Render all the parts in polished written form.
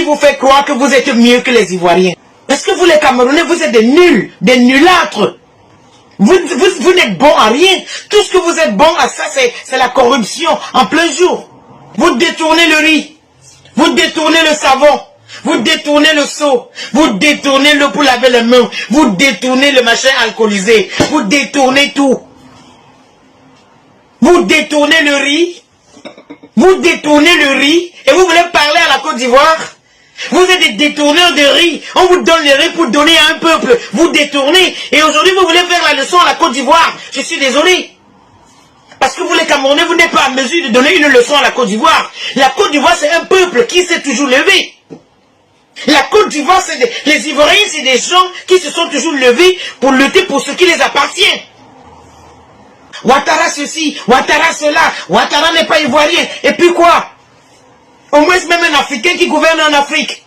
qui vous fait croire que vous êtes mieux que les Ivoiriens? Parce que vous les Camerounais, vous êtes des nuls, des nulâtres. Vous n'êtes bons à rien. Tout ce que vous êtes bons à ça, c'est la corruption en plein jour. Vous détournez le riz. Vous détournez le savon. Vous détournez le seau. Vous détournez l'eau pour laver les mains. Vous détournez le machin alcoolisé. Vous détournez tout. Vous détournez le riz. Vous détournez le riz. Et vous voulez parler à la Côte d'Ivoire? Vous êtes des détourneurs de riz. On vous donne le riz pour donner à un peuple. Vous détournez. Et aujourd'hui, vous voulez faire la leçon à la Côte d'Ivoire. Je suis désolé. Parce que vous, les Camerounais, vous n'êtes pas en mesure de donner une leçon à la Côte d'Ivoire. La Côte d'Ivoire, c'est un peuple qui s'est toujours levé. La Côte d'Ivoire, les Ivoiriens, c'est des gens qui se sont toujours levés pour lutter pour ce qui les appartient. Ouattara ceci, Ouattara cela. Ouattara n'est pas ivoirien. Et puis quoi? Au moins même un Africain qui gouverne en Afrique.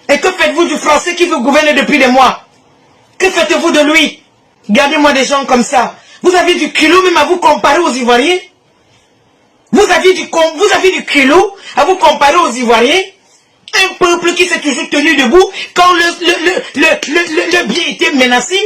Et que faites-vous du Français qui vous gouverne depuis des mois? Que faites-vous de lui? Gardez-moi des gens comme ça. Vous avez du culot même à vous comparer aux Ivoiriens? Vous avez du culot à vous comparer aux Ivoiriens? Un peuple qui s'est toujours tenu debout quand le bien était menacé?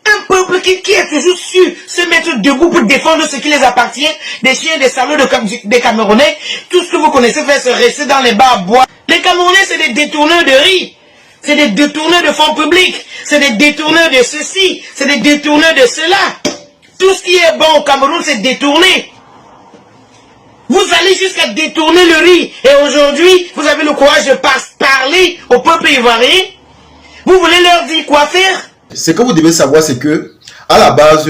Un peuple qui a toujours su se mettre debout pour défendre ce qui les appartient, des chiens, des salauds, des Camerounais, tout ce que vous connaissez faire se rester dans les bas à bois. Les Camerounais, c'est des détourneurs de riz, c'est des détourneurs de fonds publics, c'est des détourneurs de ceci, c'est des détourneurs de cela. Tout ce qui est bon au Cameroun, c'est détourné. Vous allez jusqu'à détourner le riz. Et aujourd'hui, vous avez le courage de parler au peuple ivoirien. Vous voulez leur dire quoi faire? Ce que vous devez savoir, c'est que, à la base,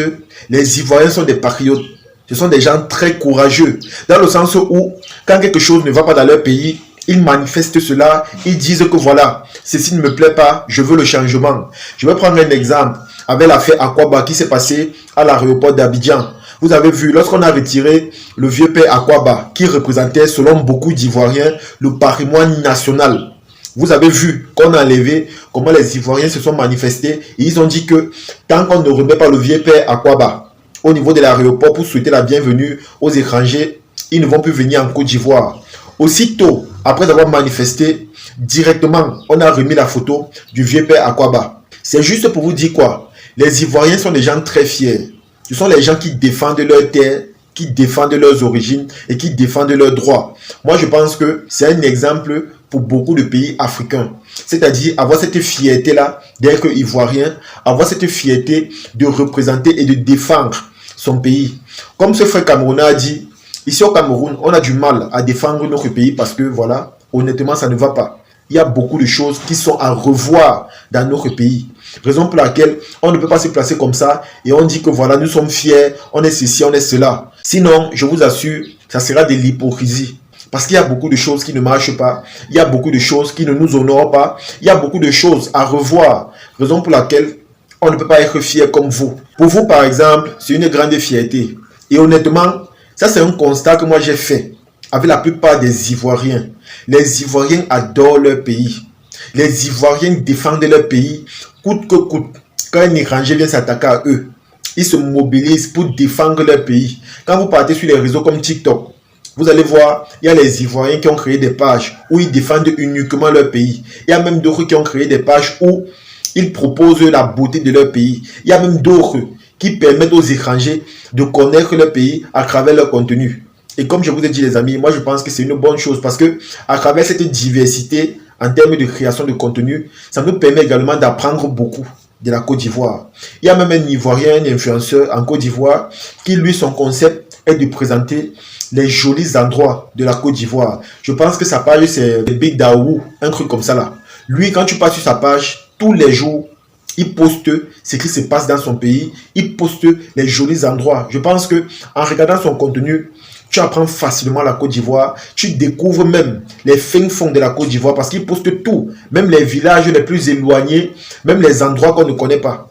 les Ivoiriens sont des patriotes. Ce sont des gens très courageux. Dans le sens où, quand quelque chose ne va pas dans leur pays, ils manifestent cela. Ils disent que voilà, ceci ne me plaît pas, je veux le changement. Je vais prendre un exemple avec l'affaire Akwaba qui s'est passée à l'aéroport d'Abidjan. Vous avez vu, lorsqu'on a retiré le vieux père Akwaba, qui représentait, selon beaucoup d'Ivoiriens, le patrimoine national. Vous avez vu qu'on a enlevé comment les Ivoiriens se sont manifestés. Et ils ont dit que tant qu'on ne remet pas le vieux père Akwaba au niveau de l'aéroport pour souhaiter la bienvenue aux étrangers, ils ne vont plus venir en Côte d'Ivoire. Aussitôt, après avoir manifesté, directement, on a remis la photo du vieux père Akwaba. C'est juste pour vous dire quoi? Les Ivoiriens sont des gens très fiers. Ce sont les gens qui défendent leur terre, qui défendent leurs origines et qui défendent leurs droits. Moi, je pense que c'est un exemple pour beaucoup de pays africains. C'est-à-dire avoir cette fierté-là d'être ivoirien, avoir cette fierté de représenter et de défendre son pays. Comme ce frère camerounais a dit, ici au Cameroun, on a du mal à défendre notre pays parce que, voilà, honnêtement, ça ne va pas. Il y a beaucoup de choses qui sont à revoir dans notre pays. Raison pour laquelle on ne peut pas se placer comme ça et on dit que voilà, nous sommes fiers, on est ceci, on est cela. Sinon, je vous assure, ça sera de l'hypocrisie. Parce qu'il y a beaucoup de choses qui ne marchent pas. Il y a beaucoup de choses qui ne nous honorent pas. Il y a beaucoup de choses à revoir. Raison pour laquelle on ne peut pas être fier comme vous. Pour vous, par exemple, c'est une grande fierté. Et honnêtement, ça c'est un constat que moi j'ai fait avec la plupart des Ivoiriens. Les Ivoiriens adorent leur pays. Les Ivoiriens défendent leur pays coûte que coûte. Quand un étranger vient s'attaquer à eux, ils se mobilisent pour défendre leur pays. Quand vous partez sur les réseaux comme TikTok, vous allez voir, il y a les Ivoiriens qui ont créé des pages où ils défendent uniquement leur pays. Il y a même d'autres qui ont créé des pages où ils proposent la beauté de leur pays. Il y a même d'autres qui permettent aux étrangers de connaître leur pays à travers leur contenu. Et comme je vous ai dit les amis, moi je pense que c'est une bonne chose parce que à travers cette diversité en termes de création de contenu, ça nous permet également d'apprendre beaucoup de la Côte d'Ivoire. Il y a même un Ivoirien, un influenceur en Côte d'Ivoire qui lui son concept est de présenter les jolis endroits de la Côte d'Ivoire. Je pense que sa page c'est Big Daou, un truc comme ça là. Lui quand tu passes sur sa page, tous les jours, il poste ce qui se passe dans son pays, il poste les jolis endroits. Je pense que en regardant son contenu, tu apprends facilement la Côte d'Ivoire, tu découvres même les fins fonds de la Côte d'Ivoire parce qu'il poste tout, même les villages les plus éloignés, même les endroits qu'on ne connaît pas.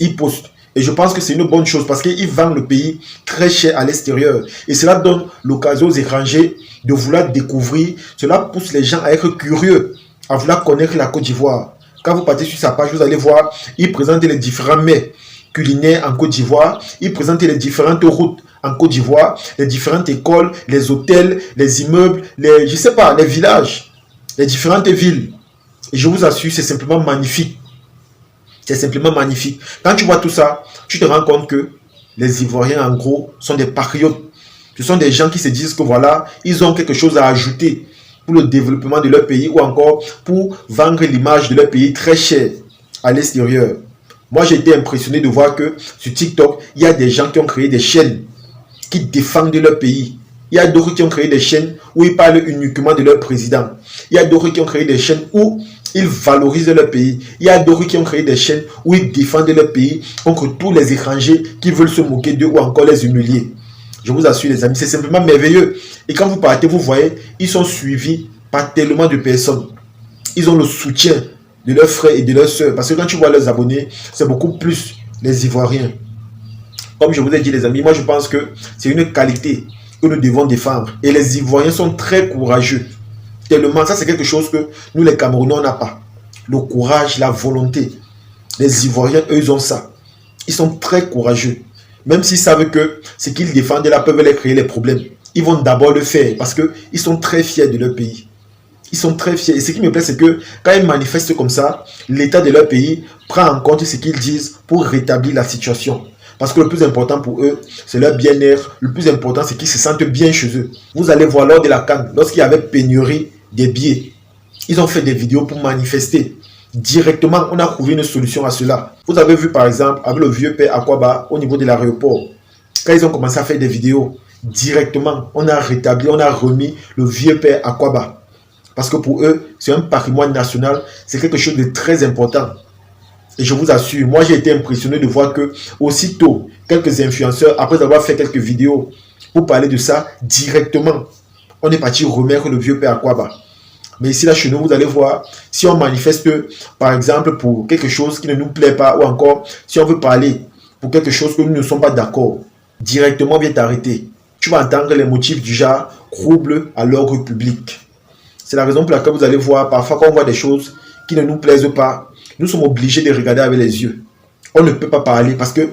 Il poste. Et je pense que c'est une bonne chose parce qu'il vend le pays très cher à l'extérieur. Et cela donne l'occasion aux étrangers de vouloir découvrir. Cela pousse les gens à être curieux, à vouloir connaître la Côte d'Ivoire. Quand vous partez sur sa page, vous allez voir, il présente les différents mets culinaires en Côte d'Ivoire. Il présente les différentes routes en Côte d'Ivoire, les différentes écoles, les hôtels, les immeubles, les villages. les différentes villes. Et je vous assure, c'est simplement magnifique. C'est simplement magnifique. Quand tu vois tout ça, tu te rends compte que les Ivoiriens, en gros, sont des patriotes. Ce sont des gens qui se disent que voilà, ils ont quelque chose à ajouter pour le développement de leur pays ou encore pour vendre l'image de leur pays très cher à l'extérieur. Moi, j'ai été impressionné de voir que sur TikTok, il y a des gens qui ont créé des chaînes qui défendent leur pays. Il y a d'autres qui ont créé des chaînes où ils parlent uniquement de leur président. Il y a d'autres qui ont créé des chaînes où ils valorisent leur pays. Il y a d'autres qui ont créé des chaînes où ils défendent leur pays contre tous les étrangers qui veulent se moquer d'eux ou encore les humilier. Je vous assure les amis, c'est simplement merveilleux. Et quand vous partez, vous voyez, ils sont suivis par tellement de personnes. Ils ont le soutien de leurs frères et de leurs sœurs. Parce que quand tu vois leurs abonnés, c'est beaucoup plus les Ivoiriens. Comme je vous ai dit les amis, moi je pense que c'est une qualité que nous devons défendre. Et les Ivoiriens sont très courageux. Tellement, ça c'est quelque chose que nous les Camerounais on n'a pas. Le courage, la volonté. Les Ivoiriens, eux, ils ont ça. Ils sont très courageux. Même s'ils savent que ce qu'ils défendent là peuvent les créer les problèmes. Ils vont d'abord le faire parce qu'ils sont très fiers de leur pays. Ils sont très fiers. Et ce qui me plaît, c'est que quand ils manifestent comme ça, l'État de leur pays prend en compte ce qu'ils disent pour rétablir la situation. Parce que le plus important pour eux, c'est leur bien-être. Le plus important, c'est qu'ils se sentent bien chez eux. Vous allez voir lors de la CAN, lorsqu'il y avait pénurie des billets, ils ont fait des vidéos pour manifester. Directement, on a trouvé une solution à cela. Vous avez vu par exemple, avec le vieux père Akwaba, au niveau de l'aéroport, quand ils ont commencé à faire des vidéos, directement, on a rétabli, on a remis le vieux père Akwaba. Parce que pour eux, c'est un patrimoine national, c'est quelque chose de très important. Et je vous assure, moi j'ai été impressionné de voir que aussitôt, quelques influenceurs, après avoir fait quelques vidéos pour parler de ça, directement, on est parti remettre le vieux père Akwaba. Mais ici, là, chez nous, vous allez voir, si on manifeste, par exemple, pour quelque chose qui ne nous plaît pas, ou encore, si on veut parler pour quelque chose que nous ne sommes pas d'accord, directement, on vient t'arrêter. Tu vas entendre les motifs du genre trouble à l'ordre public. C'est la raison pour laquelle vous allez voir, parfois, quand on voit des choses qui ne nous plaisent pas, nous sommes obligés de regarder avec les yeux. On ne peut pas parler parce que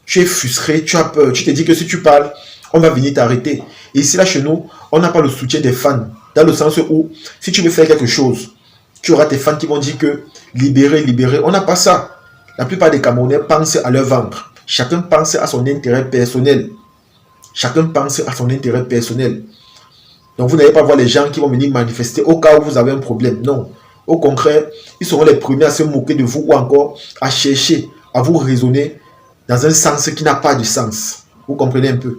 tu es frustré, tu as peur. Tu te dis que si tu parles, on va venir t'arrêter. Et ici, là, chez nous, on n'a pas le soutien des fans. Dans le sens où, si tu veux faire quelque chose, tu auras tes fans qui vont dire que libérer, libérer. On n'a pas ça. La plupart des Camerounais pensent à leur ventre. Chacun pense à son intérêt personnel. Chacun pense à son intérêt personnel. Donc, vous n'allez pas voir les gens qui vont venir manifester au cas où vous avez un problème. Non. Au contraire, ils seront les premiers à se moquer de vous ou encore à chercher à vous raisonner dans un sens qui n'a pas de sens. Vous comprenez un peu?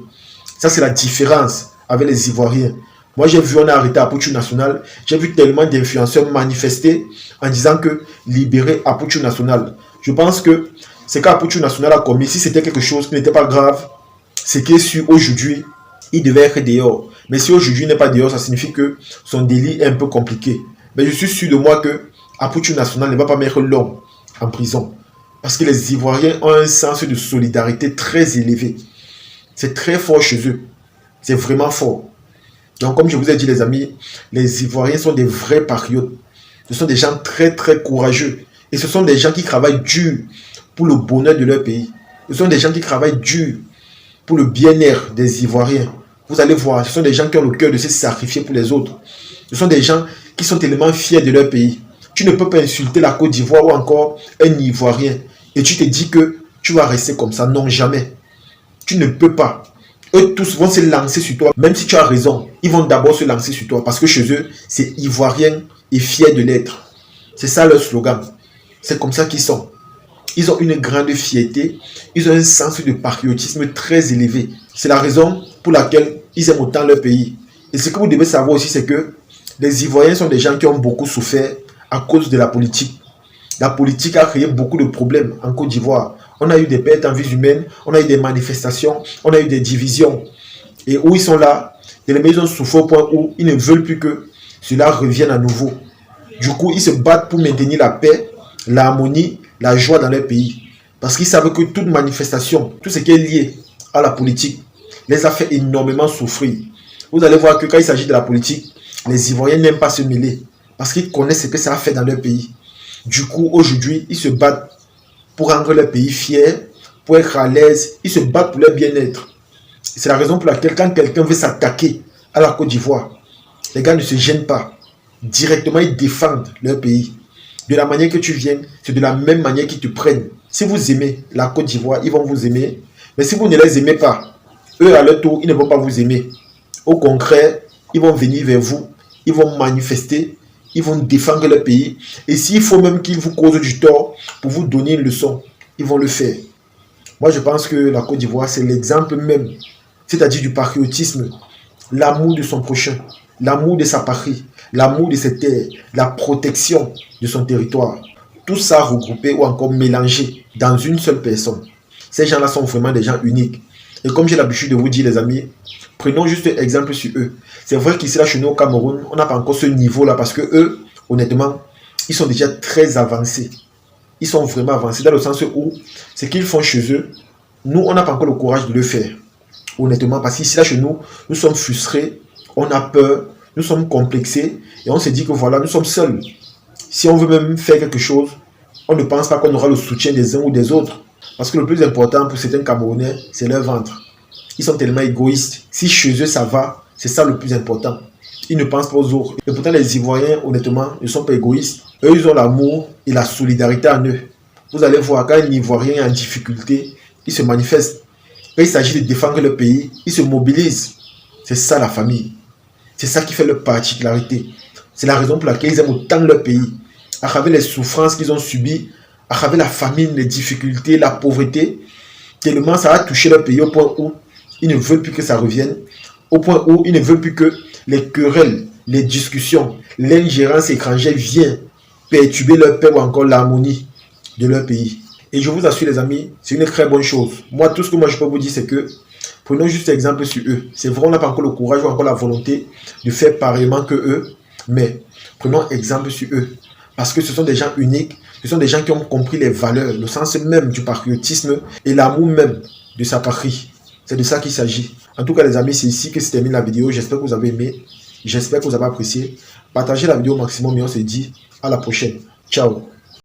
Ça, c'est la différence avec les Ivoiriens. Moi, j'ai vu, on a arrêté Apouchou National. J'ai vu tellement d'influenceurs manifester en disant que libérer Apouchou National. Je pense que ce qu'Apouchou National a commis, si c'était quelque chose qui n'était pas grave, c'est qu'il est sûr aujourd'hui, il devait être dehors. Mais si aujourd'hui il n'est pas dehors, ça signifie que son délit est un peu compliqué. Mais je suis sûr de moi que Apouchou National ne va pas mettre l'homme en prison. Parce que les Ivoiriens ont un sens de solidarité très élevé. C'est très fort chez eux. C'est vraiment fort. Donc, comme je vous ai dit, les amis, les Ivoiriens sont des vrais patriotes. Ce sont des gens très, très courageux. Et ce sont des gens qui travaillent dur pour le bonheur de leur pays. Ce sont des gens qui travaillent dur pour le bien-être des Ivoiriens. Vous allez voir, ce sont des gens qui ont le cœur de se sacrifier pour les autres. Ce sont des gens qui sont tellement fiers de leur pays. Tu ne peux pas insulter la Côte d'Ivoire ou encore un Ivoirien. Et tu te dis que tu vas rester comme ça. Non, jamais. Tu ne peux pas. Eux tous vont se lancer sur toi. Même si tu as raison, ils vont d'abord se lancer sur toi. Parce que chez eux, c'est Ivoirien et fier de l'être. C'est ça leur slogan. C'est comme ça qu'ils sont. Ils ont une grande fierté. Ils ont un sens de patriotisme très élevé. C'est la raison pour laquelle ils aiment autant leur pays. Et ce que vous devez savoir aussi, c'est que les Ivoiriens sont des gens qui ont beaucoup souffert à cause de la politique. La politique a créé beaucoup de problèmes en Côte d'Ivoire. On a eu des pertes en vies humaines, on a eu des manifestations, on a eu des divisions. Et où ils sont là, les maisons souffrent au point où ils ne veulent plus que cela revienne à nouveau. Du coup, ils se battent pour maintenir la paix, l'harmonie, la joie dans leur pays. Parce qu'ils savent que toute manifestation, tout ce qui est lié à la politique, les a fait énormément souffrir. Vous allez voir que quand il s'agit de la politique, les Ivoiriens n'aiment pas se mêler. Parce qu'ils connaissent ce que ça a fait dans leur pays. Du coup, aujourd'hui, ils se battent pour rendre leur pays fier, pour être à l'aise. Ils se battent pour leur bien-être. C'est la raison pour laquelle quand quelqu'un veut s'attaquer à la Côte d'Ivoire, les gars ne se gênent pas. directement, ils défendent leur pays. De la manière que tu viens, c'est de la même manière qu'ils te prennent. Si vous aimez la Côte d'Ivoire, ils vont vous aimer. Mais si vous ne les aimez pas, eux à leur tour, ils ne vont pas vous aimer. Au contraire, ils vont venir vers vous, ils vont manifester, ils vont défendre leur pays. Et s'il faut même qu'ils vous causent du tort pour vous donner une leçon, ils vont le faire. Moi, je pense que la Côte d'Ivoire, c'est l'exemple même, c'est-à-dire du patriotisme, l'amour de son prochain, l'amour de sa patrie, l'amour de ses terres, la protection de son territoire. Tout ça regroupé ou encore mélangé dans une seule personne. Ces gens-là sont vraiment des gens uniques. Et comme j'ai l'habitude de vous dire, les amis, prenons juste un exemple sur eux. C'est vrai qu'ici, là, chez nous au Cameroun, on n'a pas encore ce niveau-là parce que eux, honnêtement, ils sont déjà très avancés. Ils sont vraiment avancés dans le sens où ce qu'ils font chez eux, nous, on n'a pas encore le courage de le faire. Honnêtement, parce qu'ici, là, chez nous, nous sommes frustrés, on a peur, nous sommes complexés et on se dit que voilà, nous sommes seuls. Si on veut même faire quelque chose, on ne pense pas qu'on aura le soutien des uns ou des autres. Parce que le plus important pour certains Camerounais, c'est leur ventre. Ils sont tellement égoïstes. Si chez eux ça va, c'est ça le plus important. Ils ne pensent pas aux autres. Et pourtant, les Ivoiriens, honnêtement, ne sont pas égoïstes. Eux, ils ont l'amour et la solidarité en eux. Vous allez voir, quand un Ivoirien est en difficulté, il se manifeste. Quand il s'agit de défendre le pays, il se mobilise. C'est ça la famille. C'est ça qui fait leur particularité. C'est la raison pour laquelle ils aiment autant leur pays. À travers les souffrances qu'ils ont subies, à travers la famine, les difficultés, la pauvreté, tellement ça a touché leur pays au point où ils ne veulent plus que ça revienne, au point où ils ne veulent plus que les querelles, les discussions, l'ingérence étrangère viennent perturber leur paix ou encore l'harmonie de leur pays. Et je vous assure les amis, c'est une très bonne chose. Moi, tout ce que je peux vous dire, c'est que prenons juste exemple sur eux. C'est vrai, on n'a pas encore le courage ou encore la volonté de faire pareillement que eux, mais prenons exemple sur eux. Parce que ce sont des gens uniques, ce sont des gens qui ont compris les valeurs, le sens même du patriotisme et l'amour même de sa patrie. C'est de ça qu'il s'agit. En tout cas les amis, c'est ici que se termine la vidéo. J'espère que vous avez aimé, j'espère que vous avez apprécié. Partagez la vidéo au maximum et on se dit à la prochaine. Ciao.